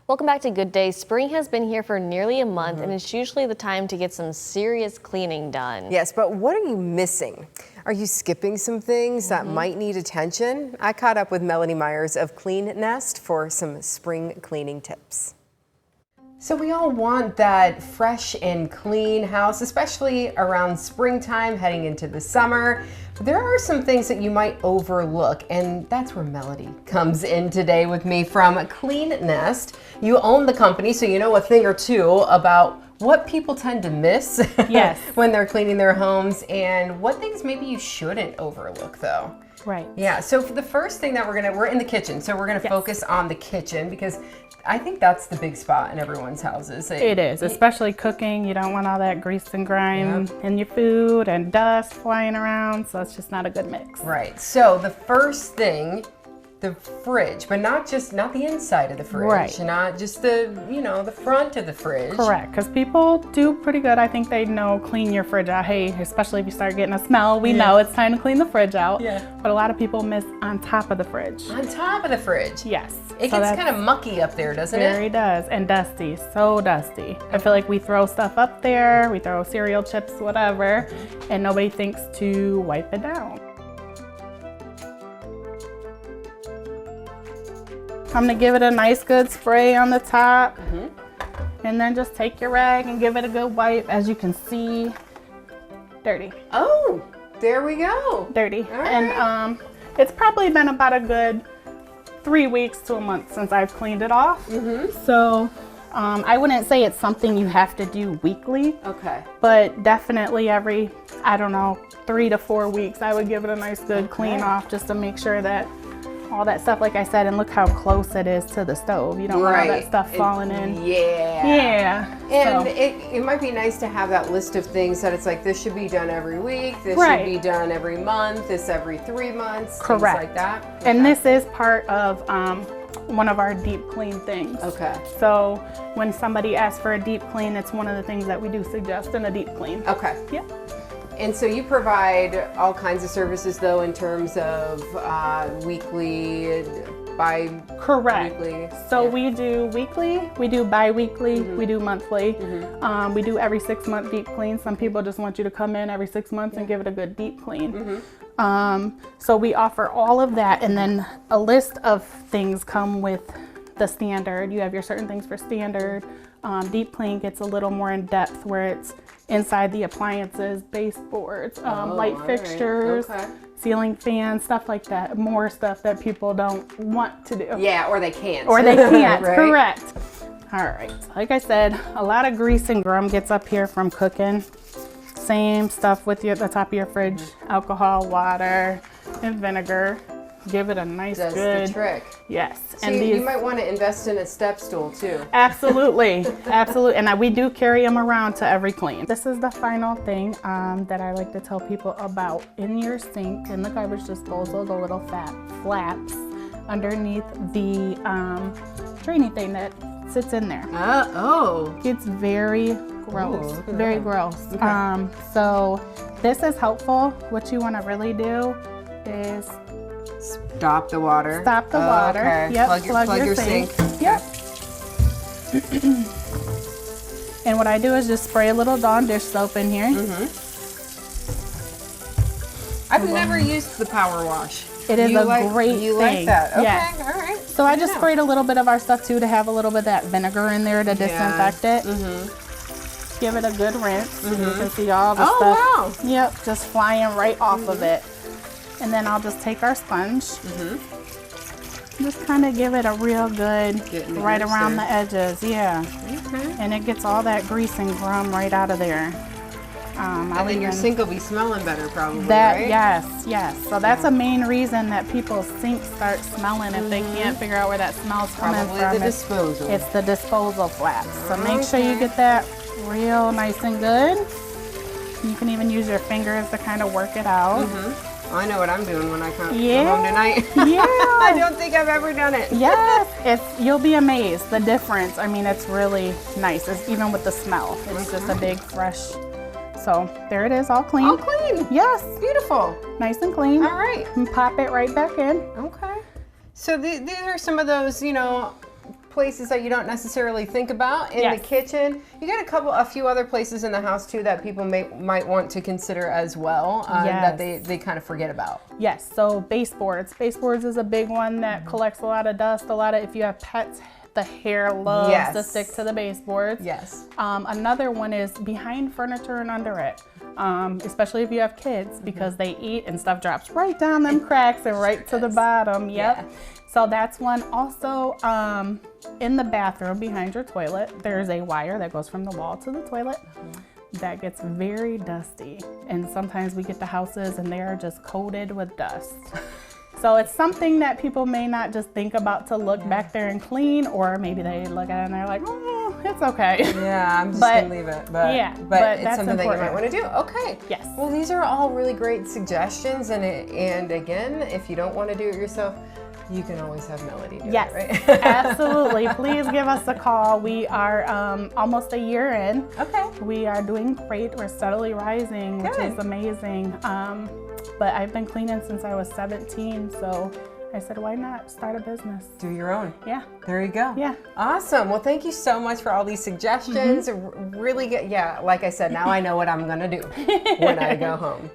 Welcome back to Good Day. Spring has been here for nearly a month, and it's usually the time to get some serious cleaning done. Yes, but what are you missing? Are you skipping some things that might need attention? I caught up with Melanie Myers of Clean Nest for some spring cleaning tips. So we all want that fresh and clean house, especially around springtime, heading into the summer. There are some things that you might overlook, and that's where Melody comes in today with me from Clean Nest. You own the company, so you know a thing or two about what people tend to miss when they're cleaning their homes, and what things maybe you shouldn't overlook though. Right. Yeah, so for the first thing that we're in the kitchen, so we're gonna focus on the kitchen because I think that's the big spot in everyone's houses. It is, especially cooking. You don't want all that grease and grime in your food and dust flying around, so it's just not a good mix. Right, so the first thing, the fridge, but not the inside of the fridge, not just the front of the fridge. Correct, because people do pretty good. I think they know clean your fridge out. Hey, especially if you start getting a smell, we know it's time to clean the fridge out. Yeah. But a lot of people miss on top of the fridge. On top of the fridge? Yes. It gets kind of mucky up there, doesn't it? Very does, and dusty, so dusty. I feel like we throw stuff up there, we throw cereal chips, whatever, and nobody thinks to wipe it down. I'm gonna give it a nice good spray on the top, and then just take your rag and give it a good wipe. As you can see, dirty. Oh, there we go. Dirty. All right. And it's probably been about a good 3 weeks to a month since I've cleaned it off. So I wouldn't say it's something you have to do weekly. Okay. But definitely every, 3 to 4 weeks, I would give it a nice good clean off just to make sure that all that stuff, like I said, and look how close it is to the stove. You don't want all that stuff falling in. Yeah. And it might be nice to have that list of things that it's like, this should be done every week, this should be done every month, this every 3 months, things like that. Okay. And this is part of one of our deep clean things. Okay. So when somebody asks for a deep clean, it's one of the things that we do suggest in a deep clean. Okay. Yep. And so you provide all kinds of services though in terms of weekly, Correct. weekly. So we do weekly, we do bi-weekly, we do monthly. We do every 6 month deep clean. Some people just want you to come in every 6 months and give it a good deep clean. So we offer all of that, and then a list of things come with the standard. You have your certain things for standard. Deep clean gets a little more in depth where it's inside the appliances, baseboards, light fixtures, ceiling fans, stuff like that. More stuff that people don't want to do. Yeah, or they can't. Or they can't, correct. All right, like I said, a lot of grease and grime gets up here from cooking. Same stuff with the top of your fridge, alcohol, water, and vinegar. Give it a nice good. That's the trick. Yes. So and you might want to invest in a step stool too. Absolutely, absolutely. And we do carry them around to every clean. This is the final thing that I like to tell people about. In your sink, in the garbage disposal, the little flaps underneath the draining thing that sits in there. It's very gross. Very gross. Okay. So this is helpful. What you want to really do is stop the water. Stop the water. Okay. Yep. Plug your sink. Yep. And what I do is just spray a little Dawn dish soap in here. I've never used the power wash. It is a great thing. You like that? Okay. Yes. All right. So I just sprayed a little bit of our stuff too to have a little bit of that vinegar in there to disinfect it. Give it a good rinse. You can see all the stuff. Oh wow. Yep. Just flying right off of it. And then I'll just take our sponge, just kind of give it a real good, right around the edges, and it gets all that grease and grime right out of there. And then your sink will be smelling better probably, right? Yes. So that's a main reason that people's sinks start smelling if they can't figure out where that smell's coming from. Probably the disposal. It's the disposal flaps. So make sure you get that real nice and good. You can even use your fingers to kind of work it out. I know what I'm doing when I come home tonight. I don't think I've ever done it. Yes, you'll be amazed the difference. I mean, it's really nice. It's even with the smell. It's just a big fresh. So there it is, all clean. All clean. Yes. Beautiful. Nice and clean. All right. And pop it right back in. Okay. So these are some of those, places that you don't necessarily think about in Yes. the kitchen. You got a few other places in the house too that people might want to consider as well, that they kind of forget about. Yes, so baseboards. Baseboards is a big one that collects a lot of dust. If you have pets, the hair loves to stick to the baseboards. Yes. Another one is behind furniture and under it. Especially if you have kids, because they eat and stuff drops right down them cracks and right to the bottom. Yep. Yeah. So that's one. Also, in the bathroom behind your toilet, there's a wire that goes from the wall to the toilet that gets very dusty. And sometimes we get to houses and they are just coated with dust. So it's something that people may not just think about to look back there and clean, or maybe they look at it and they're like, oh, it's okay. Yeah, I'm just gonna leave it. But it's that's something important. that you might want to do. Okay. Yes. Well, these are all really great suggestions, and again, if you don't want to do it yourself, you can always have Melody do Yes, it, right? absolutely. Please give us a call. We are almost a year in. Okay. We are doing great. We're steadily rising, which is amazing. But I've been cleaning since I was 17, so I said, why not start a business? Do your own. Yeah. There you go. Yeah. Awesome. Well, thank you so much for all these suggestions. Really good. Yeah, like I said, now I know what I'm going to do when I go home.